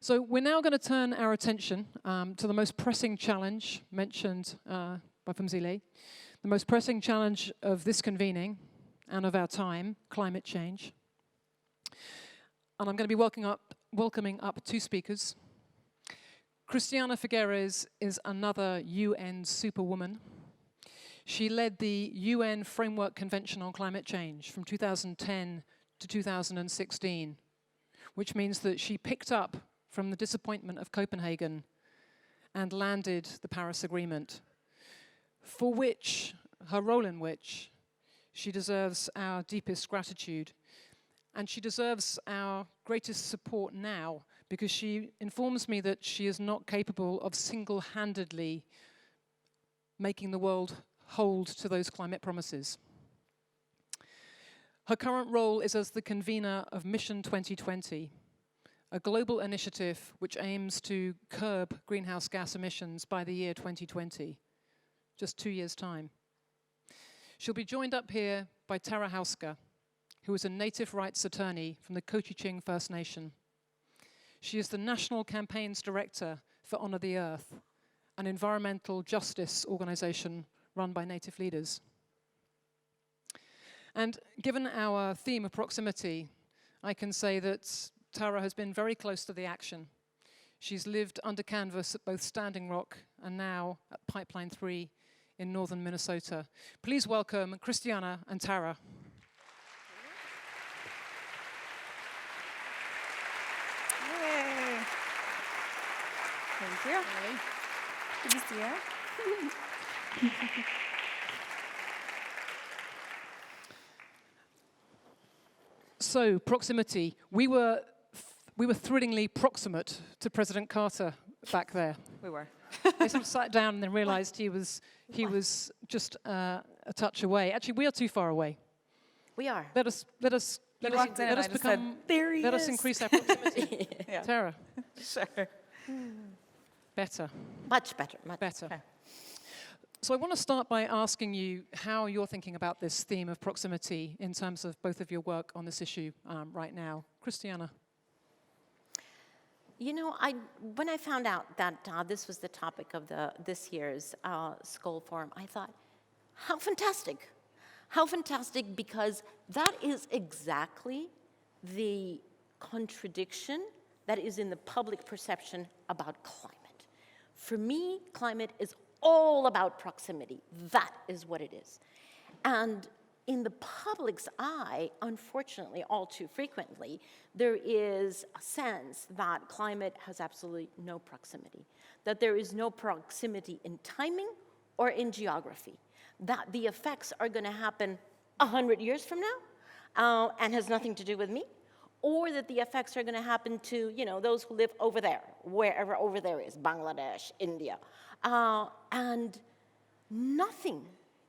So we're now going to turn our attention to the most pressing challenge mentioned by Phumzile, the most pressing challenge of this convening and of our time, climate change. And I'm going to be welcoming up two speakers. Christiana Figueres is another UN superwoman. She led the UN Framework Convention on Climate Change from 2010 to 2016, which means that she picked up from the disappointment of Copenhagen and landed the Paris Agreement, for which, her role in which, she deserves our deepest gratitude. And she deserves our greatest support now, because she informs me that she is not capable of single-handedly making the world hold to those climate promises. Her current role is as the convener of Mission 2020, a global initiative which aims to curb greenhouse gas emissions by the year 2020, just 2 years' time. She'll be joined up here by Tara Houska, who is a native rights attorney from the Couchiching First Nation. She is the National Campaigns Director for Honor the Earth, an environmental justice organization run by native leaders. And given our theme of proximity, I can say that Tara has been very close to the action. She's lived under canvas at both Standing Rock and now at Pipeline 3 in northern Minnesota. Please welcome Christiana and Tara. Yay. Thank you. Hey. Good to see you. So, proximity. We were thrillingly proximate to President Carter back there. We were. They sort of sat down and then realized he was just a touch away. Actually, we are too far away. We are. Let us increase our proximity. Yeah. Tara. Sure. Better. Much better. Much Better. Okay. So I want to start by asking you how you're thinking about this theme of proximity in terms of both of your work on this issue right now. Christiana. You know, when I found out that this was the topic of this year's Skoll Forum, I thought, how fantastic. How fantastic, because that is exactly the contradiction that is in the public perception about climate. For me, climate is all about proximity. That is what it is. And in the public's eye, unfortunately, all too frequently, there is a sense that climate has absolutely no proximity, that there is no proximity in timing or in geography, that the effects are going to happen 100 years from now and has nothing to do with me, or that the effects are going to happen to, those who live over there, wherever over there is, Bangladesh, India. And nothing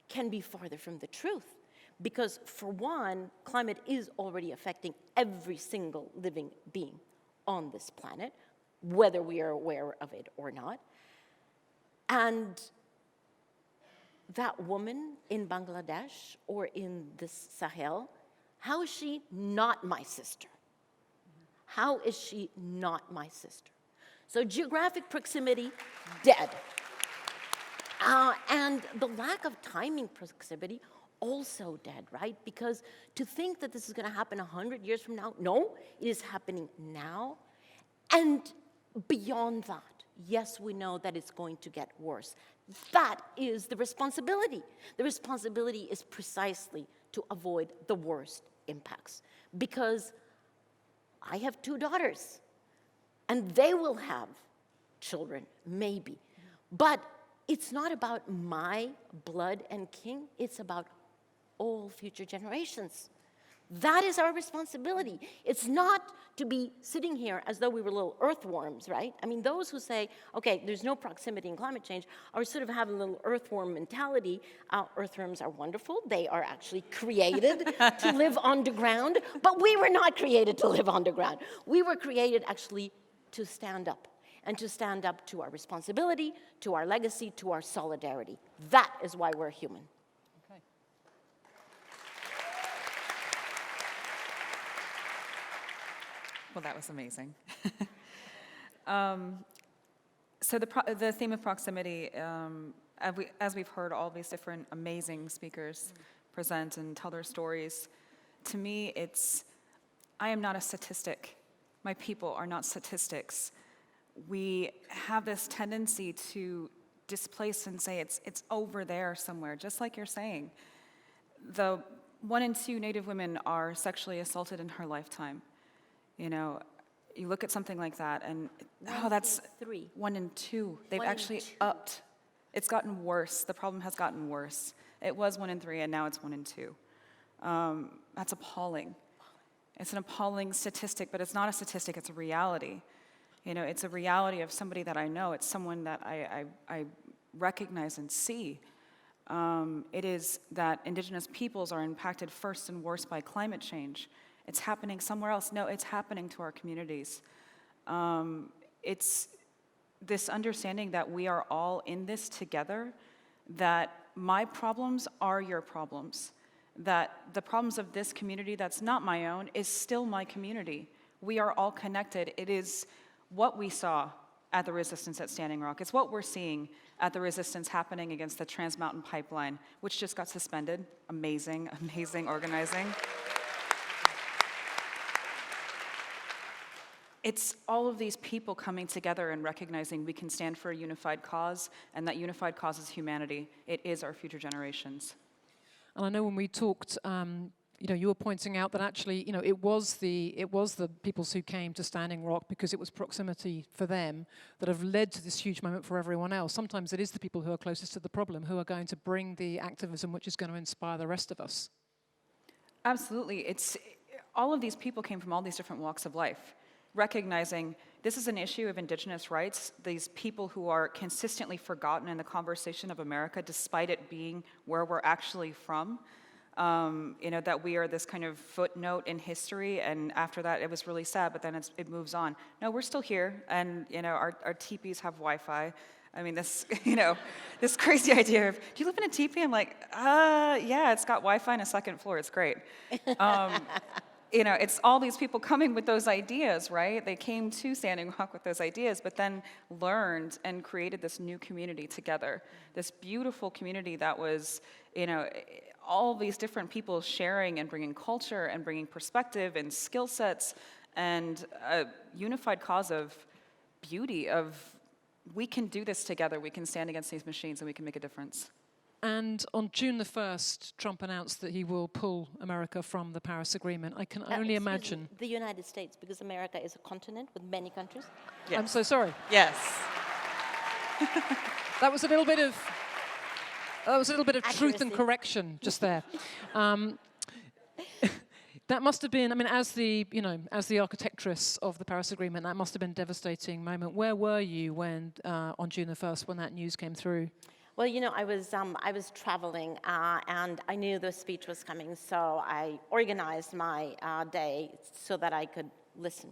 can be farther from the truth, because for one, climate is already affecting every single living being on this planet, whether we are aware of it or not. And that woman in Bangladesh or in this Sahel, how is she not my sister? How is she not my sister? So geographic proximity, dead. And the lack of timing proximity, also dead, right? Because to think that this is going to happen 100 years from now, no, it is happening now. And beyond that, yes, we know that it's going to get worse. That is the responsibility. The responsibility is precisely to avoid the worst impacts. Because I have 2 daughters, and they will have children, maybe. But it's not about my blood and kin, it's about all future generations. That is our responsibility. It's not to be sitting here as though we were little earthworms, right? I mean, those who say, okay, there's no proximity in climate change, are sort of having a little earthworm mentality. Earthworms are wonderful. They are actually created to live underground, but we were not created to live underground. We were created actually to stand up, and to stand up to our responsibility, to our legacy, to our solidarity. That is why we're human. Well, that was amazing. So the theme of proximity, as we've heard all these different amazing speakers present and tell their stories, to me I am not a statistic. My people are not statistics. We have this tendency to displace and say it's over there somewhere, just like you're saying. The 1 in 2 Native women are sexually assaulted in her lifetime. You know, you look at something like that and, that's 3. 1 in 2. They've 1 in actually 2. upped. It's gotten worse. The problem has gotten worse. It was 1 in 3 and now it's 1 in 2. That's appalling. It's an appalling statistic, but it's not a statistic, it's a reality. You know, it's a reality of somebody that I know. It's someone that I recognize and see. It is that Indigenous peoples are impacted first and worst by climate change. It's happening somewhere else. No, it's happening to our communities. It's this understanding that we are all in this together, that my problems are your problems, that the problems of this community that's not my own is still my community. We are all connected. It is what we saw at the resistance at Standing Rock. It's what we're seeing at the resistance happening against the Trans Mountain Pipeline, which just got suspended. Amazing, amazing organizing. It's all of these people coming together and recognizing we can stand for a unified cause, and that unified cause is humanity. It is our future generations. And I know when we talked, you were pointing out that actually, it was the peoples who came to Standing Rock because it was proximity for them that have led to this huge moment for everyone else. Sometimes it is the people who are closest to the problem who are going to bring the activism which is going to inspire the rest of us. Absolutely. All of these people came from all these different walks of life, recognizing this is an issue of Indigenous rights, these people who are consistently forgotten in the conversation of America, despite it being where we're actually from. That we are this kind of footnote in history, and after that it was really sad, but then it moves on. No, we're still here, and our teepees have Wi-Fi. I mean, this crazy idea of, do you live in a teepee? I'm like, yeah, it's got Wi-Fi and a second floor, it's great. It's all these people coming with those ideas, right? They came to Standing Rock with those ideas, but then learned and created this new community together, this beautiful community that was, all these different people sharing and bringing culture and bringing perspective and skill sets and a unified cause of beauty, of we can do this together, we can stand against these machines and we can make a difference. And on June the 1st, Trump announced that he will pull America from the Paris Agreement. I can only imagine. The United States, because America is a continent with many countries. Yes. I'm so sorry. Yes. That was a little bit of truth and correction just there. That must have been, as the architectress of the Paris Agreement, that must have been a devastating moment. Where were you when, on June the 1st, when that news came through? Well, I was traveling, and I knew the speech was coming, so I organized my day so that I could listen.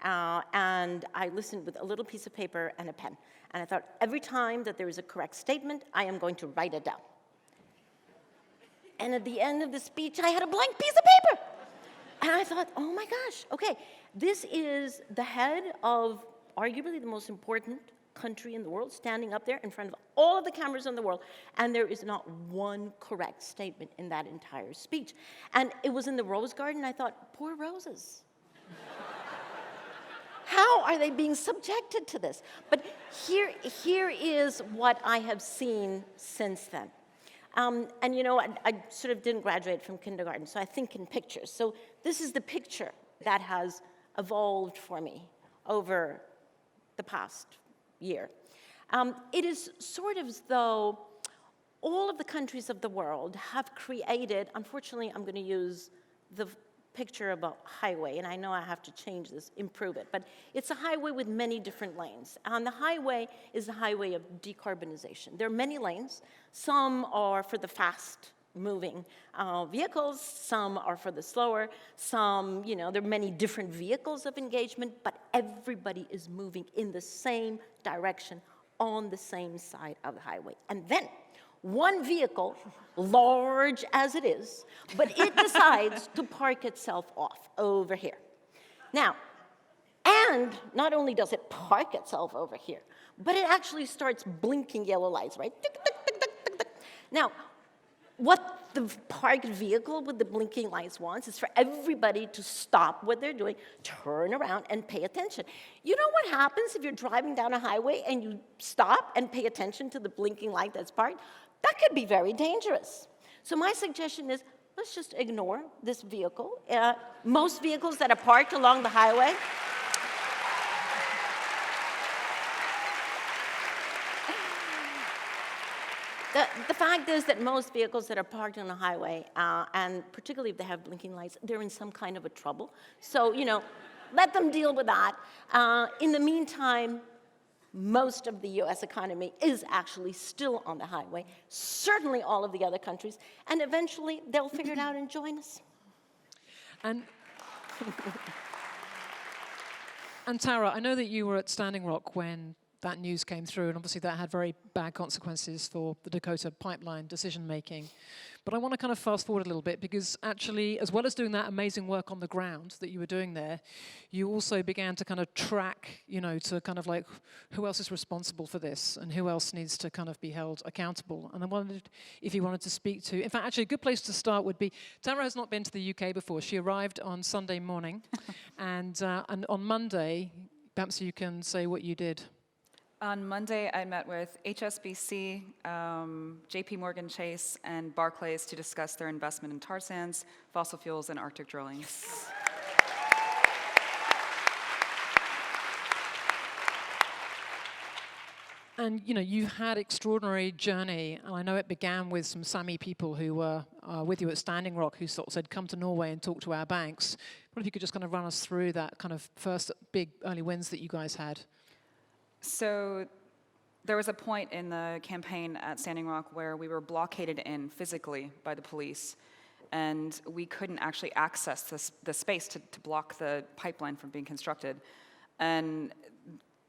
And I listened with a little piece of paper and a pen. And I thought, every time that there is a correct statement, I am going to write it down. And at the end of the speech, I had a blank piece of paper. And I thought, oh my gosh, okay, this is the head of arguably the most important country in the world standing up there in front of all of the cameras in the world, and there is not one correct statement in that entire speech. And it was in the Rose Garden. I thought, poor roses. How are they being subjected to this? But here is what I have seen since then. I sort of didn't graduate from kindergarten, so I think in pictures. So this is the picture that has evolved for me over the past year. It is sort of as though all of the countries of the world have created, unfortunately, I'm going to use the picture of a highway, and I know I have to change this, improve it, but it's a highway with many different lanes. And the highway is the highway of decarbonization. There are many lanes. Some are for the fast-moving vehicles, some are for the slower, some, there are many different vehicles of engagement, but everybody is moving in the same direction on the same side of the highway. And then one vehicle, large as it is, but it decides to park itself off over here. Now, And not only does it park itself over here, but it actually starts blinking yellow lights, right? Tick, tick, tick, tick, tick, tick. Now, what the parked vehicle with the blinking lights wants is for everybody to stop what they're doing, turn around, and pay attention. You know what happens if you're driving down a highway and you stop and pay attention to the blinking light that's parked? That could be very dangerous. So my suggestion is, let's just ignore this vehicle. Most vehicles that are parked along the highway, the fact is that most vehicles that are parked on the highway, and particularly if they have blinking lights, they're in some kind of a trouble. So, let them deal with that. In the meantime, most of the US economy is actually still on the highway, certainly all of the other countries, and eventually they'll figure it out and join us. And Tara, I know that you were at Standing Rock when that news came through, and obviously that had very bad consequences for the Dakota pipeline decision-making. But I want to kind of fast forward a little bit, because actually, as well as doing that amazing work on the ground that you were doing there, you also began to kind of track, to kind of like, who else is responsible for this, and who else needs to kind of be held accountable. And I wondered if you wanted to speak to, in fact, actually a good place to start would be, Tara has not been to the UK before. She arrived on Sunday morning, and on Monday, perhaps you can say what you did. On Monday, I met with HSBC, JP Morgan Chase, and Barclays to discuss their investment in tar sands, fossil fuels, and Arctic drilling. And you've had extraordinary journey, and I know it began with some Sami people who were with you at Standing Rock, who sort of said, come to Norway and talk to our banks. What if you could just kind of run us through that kind of first big early wins that you guys had? So there was a point in the campaign at Standing Rock where we were blockaded in physically by the police, and we couldn't actually access the space to block the pipeline from being constructed. And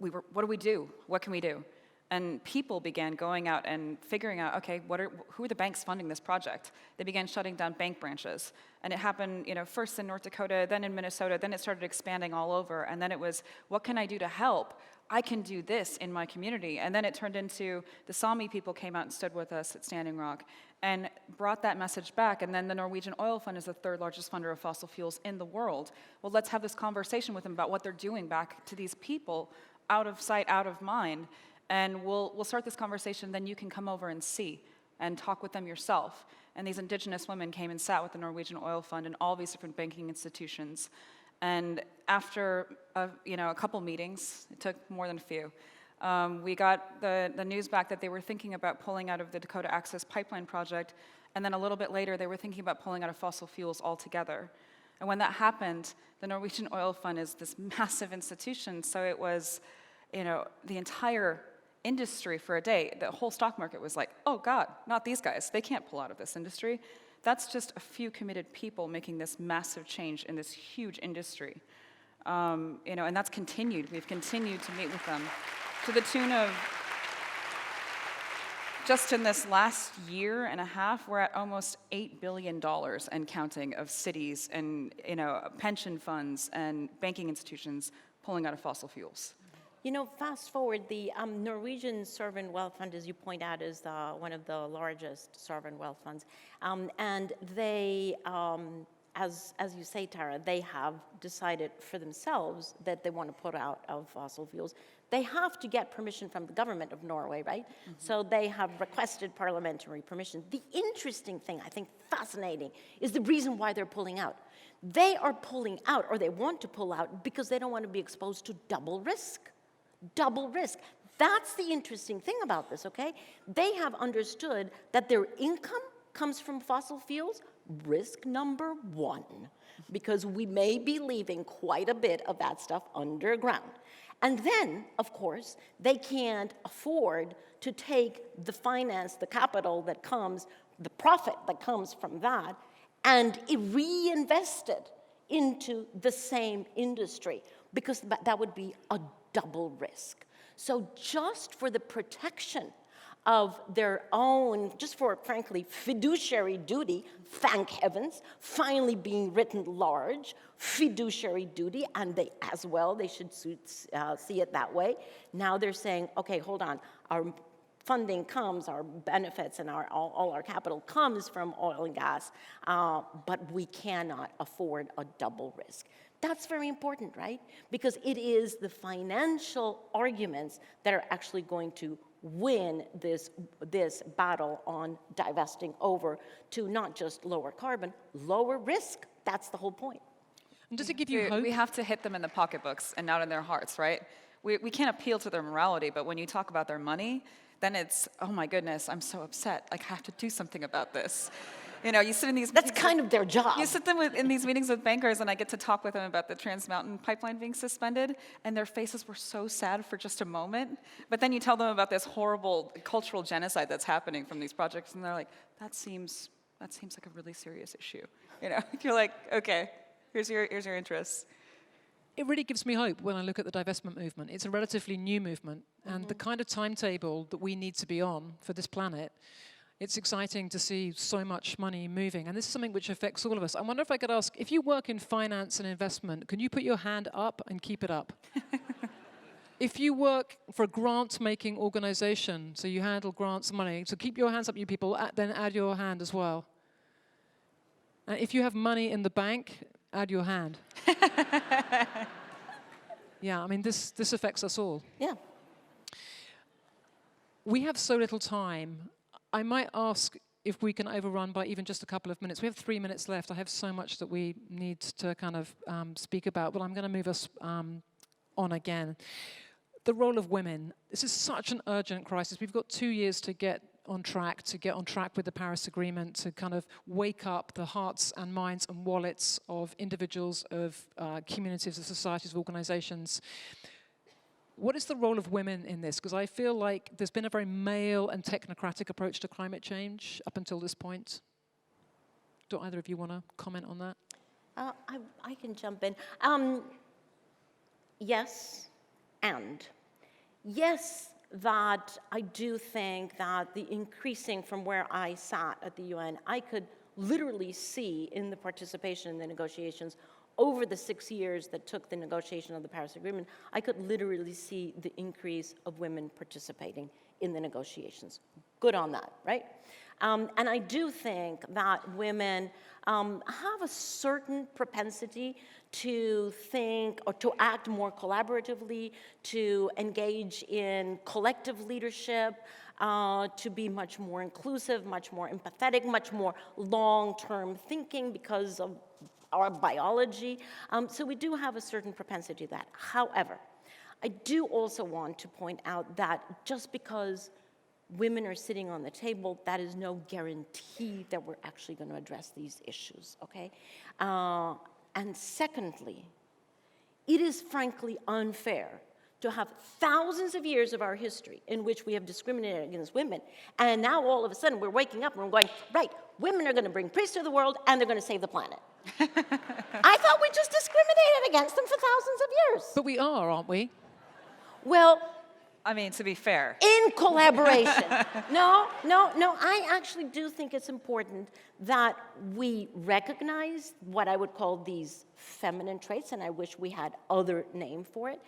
we were, what do we do? What can we do? And people began going out and figuring out, okay, who are the banks funding this project? They began shutting down bank branches. And it happened, first in North Dakota, then in Minnesota, then it started expanding all over. And then it was, what can I do to help? I can do this in my community. And then it turned into the Sami people came out and stood with us at Standing Rock and brought that message back. And then the Norwegian Oil Fund is the third largest funder of fossil fuels in the world. Well, let's have this conversation with them about what they're doing back to these people, out of sight, out of mind. And we'll start this conversation, then you can come over and see and talk with them yourself. And these Indigenous women came and sat with the Norwegian Oil Fund and all these different banking institutions. And after a couple meetings, it took more than a few, we got the news back that they were thinking about pulling out of the Dakota Access Pipeline project, and then a little bit later they were thinking about pulling out of fossil fuels altogether. And when that happened, the Norwegian Oil Fund is this massive institution, so it was, the entire industry for a day, the whole stock market was like, oh God, not these guys, they can't pull out of this industry. That's just a few committed people making this massive change in this huge industry. And that's continued. We've continued to meet with them to the tune of, just in this last year and a half, we're at almost $8 billion and counting of cities and pension funds and banking institutions pulling out of fossil fuels. Fast forward, the Norwegian Sovereign Wealth Fund, as you point out, is one of the largest sovereign wealth funds. And they, as you say, Tara, they have decided for themselves that they want to put out of fossil fuels. They have to get permission from the government of Norway, right? Mm-hmm. So they have requested parliamentary permission. The interesting thing, I think fascinating, is the reason why they're pulling out. They are pulling out, or they want to pull out, because they don't want to be exposed to double risk. Double risk. That's the interesting thing about this, okay? They have understood that their income comes from fossil fuels, risk number one, because we may be leaving quite a bit of that stuff underground. And then, of course, they can't afford to take the finance, the capital that comes, the profit that comes from that, and reinvest it into the same industry, because that would be a double risk. So just for the protection of their own, just for, frankly, fiduciary duty, thank heavens, finally being written large, fiduciary duty, and they, as well, they should see it that way. Now they're saying, okay, hold on, our funding comes, our benefits and all our capital comes from oil and gas, but we cannot afford a double risk. That's very important, right? Because it is the financial arguments that are actually going to win this battle on divesting over to not just lower carbon, lower risk. That's the whole point. And does it give you hope? We have to hit them in the pocketbooks and not in their hearts, right? We can't appeal to their morality, but when you talk about their money, then it's, oh my goodness, I'm so upset. Like, I have to do something about this. You know, you sit in these That's kind of their job. You sit them in these meetings with bankers, and I get to talk with them about the Trans Mountain Pipeline being suspended, and their faces were so sad for just a moment. But then you tell them about this horrible cultural genocide that's happening from these projects, and they're like, that seems like a really serious issue. You know, you're like, okay, here's your interests. It really gives me hope when I look at the divestment movement. It's a relatively new movement, and the kind of timetable that we need to be on for this planet, it's exciting to see so much money moving. And this is something which affects all of us. I wonder if I could ask, if you work in finance and investment, can you put your hand up and keep it up? If you work for a grant-making organization, so you handle grants and money, so keep your hands up, you people, then add your hand as well. And if you have money in the bank, add your hand. Yeah, I mean, this affects us all. Yeah. We have so little time. I might ask if we can overrun by even just a couple of minutes. We have 3 minutes left. I have so much that we need to kind of speak about, but I'm going to move us on again. The role of women. This is such an urgent crisis. We've got 2 years to get on track with the Paris Agreement, to kind of wake up the hearts and minds and wallets of individuals, of communities, of societies, of organizations. What is the role of women in this? Because I feel like there's been a very male and technocratic approach to climate change up until this point. Do either of you want to comment on that? I can jump in. Yes, and. Yes, that I do think that the increasing from where I sat at the UN, I could literally see in the participation in the negotiations over the 6 years that took the negotiation of the Paris Agreement, I could literally see the increase of women participating in the negotiations. Good on that, right? And I do think that women have a certain propensity to think or to act more collaboratively, to engage in collective leadership, to be much more inclusive, much more empathetic, much more long-term thinking because of our biology. So we do have a certain propensity to that. However, I do also want to point out that just because women are sitting on the table, that is no guarantee that we're actually going to address these issues, okay? And secondly, it is frankly unfair to have thousands of years of our history in which we have discriminated against women, and now all of a sudden we're waking up and we're going, right, women are going to bring peace to the world and they're going to save the planet. I thought we just discriminated against them for thousands of years. But we are, aren't we? Well, I mean, to be fair. in collaboration. No, I actually do think it's important that we recognize what I would call these feminine traits, and I wish we had other name for it,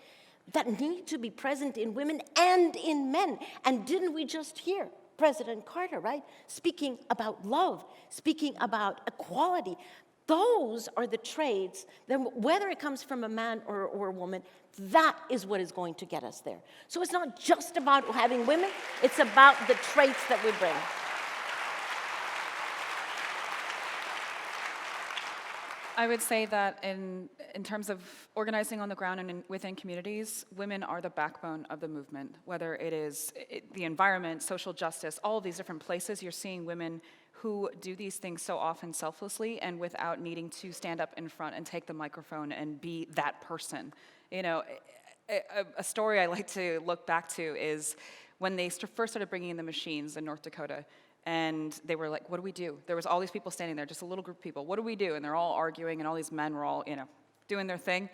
that need to be present in women and in men. And didn't we just hear President Carter, right, speaking about love, speaking about equality? Those are the traits, then whether it comes from a man or a woman, that is what is going to get us there. So it's not just about having women, it's about the traits that we bring. I would say that in terms of organizing on the ground and within communities, women are the backbone of the movement. Whether it is the environment, social justice, all of these different places, you're seeing women who do these things so often selflessly and without needing to stand up in front and take the microphone and be that person. You know, a story I like to look back to is when they first started bringing in the machines in North Dakota. And they were like, what do we do? There was all these people standing there, just a little group of people. What do we do? And they're all arguing, and all these men were all, you know, doing their thing.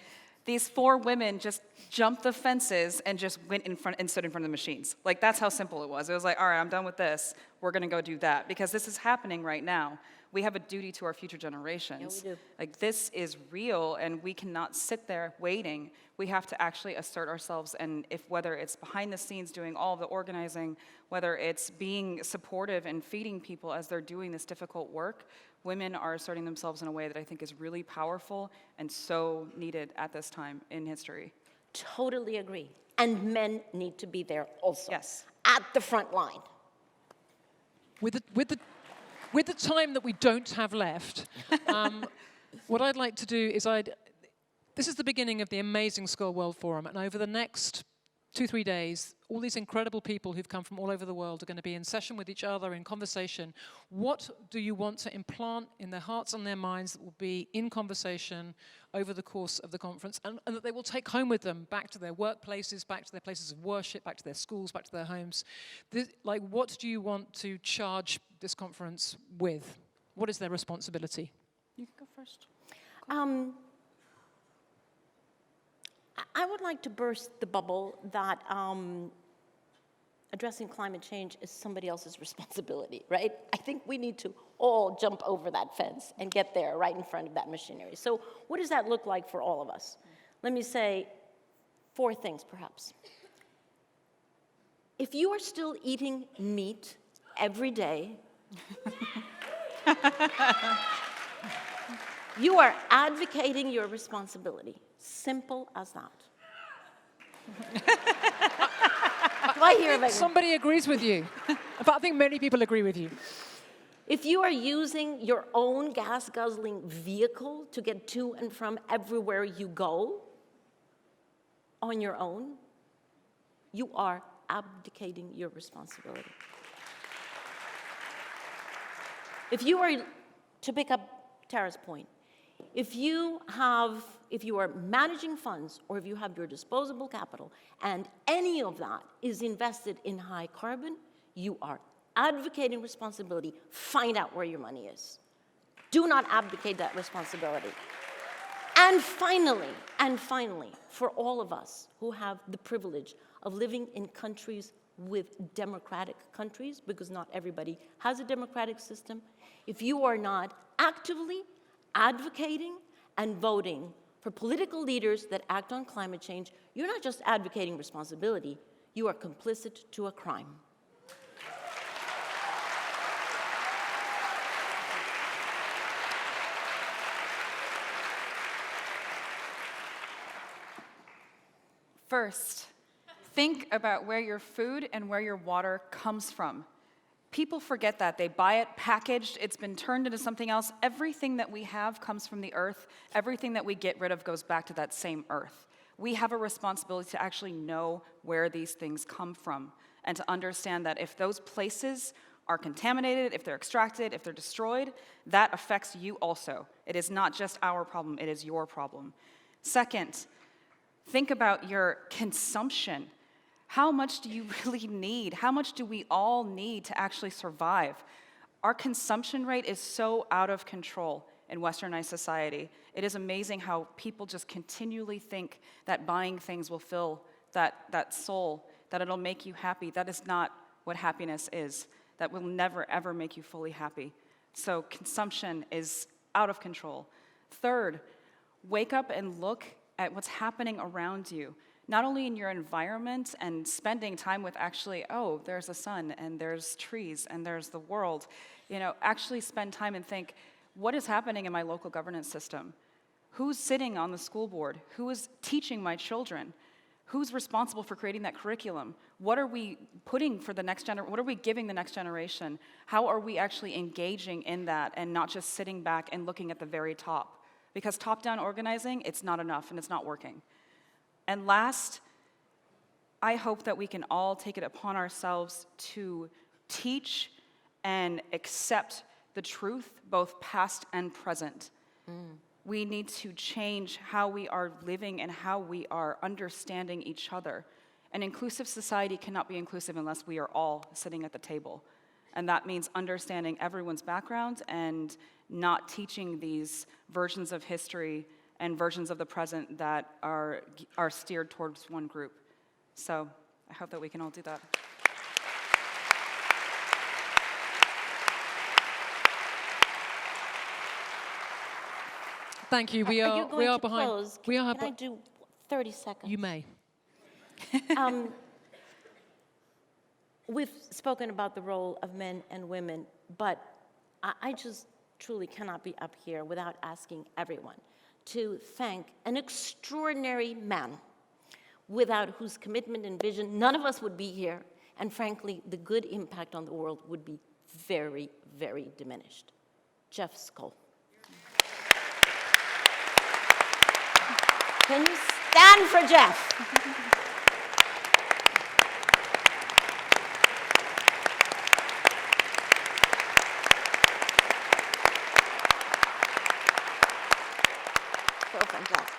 These 4 women just jumped the fences and just went in front and stood in front of the machines. Like, that's how simple it was. It was like, all right, I'm done with this. We're going to go do that. Because this is happening right now. We have a duty to our future generations. Yeah, we do. Like, this is real, and we cannot sit there waiting. We have to actually assert ourselves, and whether it's behind the scenes doing all of the organizing, whether it's being supportive and feeding people as they're doing this difficult work, women are asserting themselves in a way that I think is really powerful and so needed at this time in history. Totally agree. And men need to be there also. Yes. At the front line. With the time that we don't have left, what I'd like to do is this is the beginning of the amazing Skoll World Forum, and over the next 2-3 days, all these incredible people who've come from all over the world are going to be in session with each other, in conversation. What do you want to implant in their hearts and their minds that will be in conversation over the course of the conference, and that they will take home with them back to their workplaces, back to their places of worship, back to their schools, back to their homes? What do you want to charge this conference with? What is their responsibility? You can go first. I would like to burst the bubble that addressing climate change is somebody else's responsibility, right? I think we need to all jump over that fence and get there right in front of that machinery. So what does that look like for all of us? Let me say 4 things, perhaps. If you are still eating meat every day, you are advocating your responsibility. Simple as that. Do I hear about Somebody agrees with you. But I think many people agree with you. If you are using your own gas-guzzling vehicle to get to and from everywhere you go on your own, you are abdicating your responsibility. If you are, to pick up Tara's point, if you are managing funds or if you have your disposable capital and any of that is invested in high carbon, you are advocating responsibility. Find out where your money is. Do not abdicate that responsibility. And finally, for all of us who have the privilege of living in countries with democratic countries, because not everybody has a democratic system, if you are not actively advocating and voting for political leaders that act on climate change, you're not just advocating responsibility, you are complicit to a crime. First, think about where your food and where your water comes from. People forget that. They buy it packaged, it's been turned into something else. Everything that we have comes from the earth. Everything that we get rid of goes back to that same earth. We have a responsibility to actually know where these things come from and to understand that if those places are contaminated, if they're extracted, if they're destroyed, that affects you also. It is not just our problem, it is your problem. Second, think about your consumption. How much do you really need? How much do we all need to actually survive? Our consumption rate is so out of control in westernized society. It is amazing how people just continually think that buying things will fill that soul, that it'll make you happy. That is not what happiness is. That will never, ever make you fully happy. So consumption is out of control. Third, wake up and look at what's happening around you. Not only in your environment and spending time with actually, oh, there's the sun and there's trees and there's the world. Actually spend time and think, what is happening in my local governance system? Who's sitting on the school board? Who is teaching my children? Who's responsible for creating that curriculum? What are we putting for the next generation? What are we giving the next generation? How are we actually engaging in that and not just sitting back and looking at the very top? Because top-down organizing, it's not enough and it's not working. And last, I hope that we can all take it upon ourselves to teach and accept the truth, both past and present. We need to change how we are living and how we are understanding each other. An inclusive society cannot be inclusive unless we are all sitting at the table. And that means understanding everyone's background and not teaching these versions of history and versions of the present that are steered towards one group. So I hope that we can all do that. Thank you. Are you going to behind. close? We are. Can I do 30 seconds? You may. We've spoken about the role of men and women, but I just truly cannot be up here without asking everyone to thank an extraordinary man without whose commitment and vision none of us would be here, and frankly, the good impact on the world would be very, very diminished. Jeff Skoll. Can you stand for Jeff? So fantastic.